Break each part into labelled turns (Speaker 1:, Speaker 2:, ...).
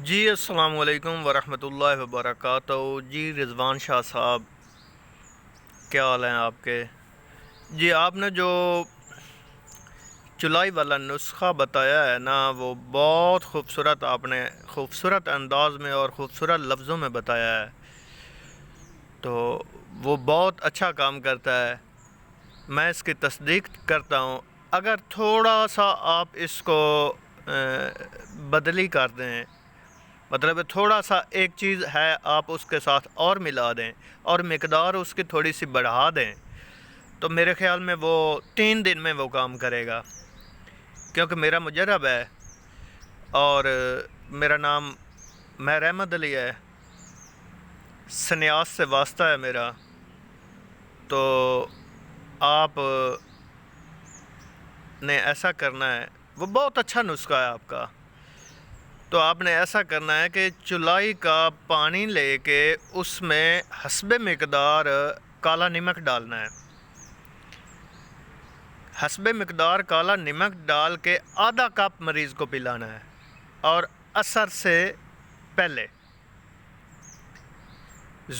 Speaker 1: جی السلام علیکم ورحمۃ اللہ وبرکاتہ۔ جی رضوان شاہ صاحب، کیا حال ہیں آپ کے؟ جی آپ نے جو چلائی والا نسخہ بتایا ہے نا، وہ بہت خوبصورت، آپ نے خوبصورت انداز میں اور خوبصورت لفظوں میں بتایا ہے، تو وہ بہت اچھا کام کرتا ہے، میں اس کی تصدیق کرتا ہوں۔ اگر تھوڑا سا آپ اس کو بدلی کر دیں، مطلب تھوڑا سا ایک چیز ہے آپ اس کے ساتھ اور ملا دیں اور مقدار اس کی تھوڑی سی بڑھا دیں، تو میرے خیال میں وہ 3 دن میں وہ کام کرے گا، کیونکہ میرا مجرب ہے اور میرا نام مہر احمد علی ہے، سنیاس سے واسطہ ہے میرا، تو آپ نے ایسا کرنا ہے، وہ بہت اچھا نسخہ ہے آپ کا۔ تو آپ نے ایسا کرنا ہے کہ چلائی کا پانی لے کے اس میں حسب مقدار کالا نمک ڈالنا ہے، حسب مقدار کالا نمک ڈال کے آدھا کپ مریض کو پلانا ہے، اور عصر سے پہلے،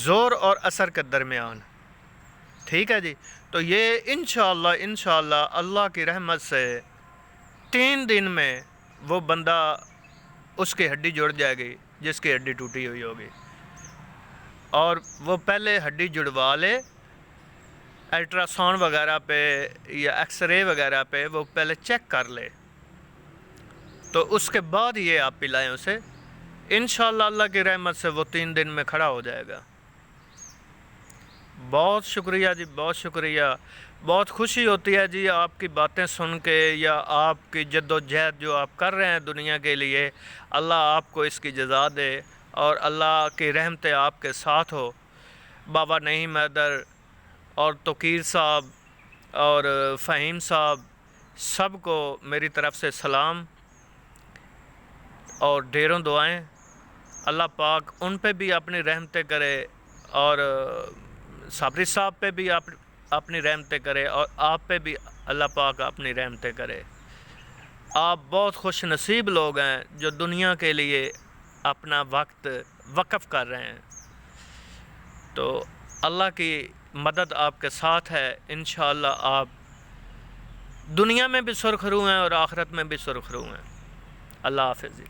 Speaker 1: زور اور عصر کے درمیان، ٹھیک ہے جی؟ تو یہ انشاءاللہ اللہ کی رحمت سے 3 دن میں وہ بندہ، اس کی ہڈی جڑ جائے گی جس کی ہڈی ٹوٹی ہوئی ہوگی، اور وہ پہلے ہڈی جڑوا لے، الٹرا ساؤنڈ وغیرہ پہ یا ایکس رے وغیرہ پہ وہ پہلے چیک کر لے، تو اس کے بعد یہ آپ پلائیں اسے، انشاءاللہ اللہ کی رحمت سے وہ 3 دن میں کھڑا ہو جائے گا۔ بہت شکریہ جی، بہت شکریہ، بہت خوشی ہوتی ہے جی آپ کی باتیں سن کے، یا آپ کی جد و جہد جو آپ کر رہے ہیں دنیا کے لیے، اللہ آپ کو اس کی جزا دے اور اللہ کی رحمت آپ کے ساتھ ہو۔ بابا نعیم حیدر اور توقیر صاحب اور فہیم صاحب، سب کو میری طرف سے سلام اور ڈھیروں دعائیں۔ اللہ پاک ان پہ بھی اپنی رحمتیں کرے، اور صابری صاحب پہ بھی اپنی رحمتیں کرے، اور آپ پہ بھی اللہ پاک اپنی رحمتیں کرے۔ آپ بہت خوش نصیب لوگ ہیں جو دنیا کے لیے اپنا وقت وقف کر رہے ہیں، تو اللہ کی مدد آپ کے ساتھ ہے، انشاءاللہ آپ دنیا میں بھی سرخرو ہیں اور آخرت میں بھی سرخرو ہیں۔ اللہ حافظ جی۔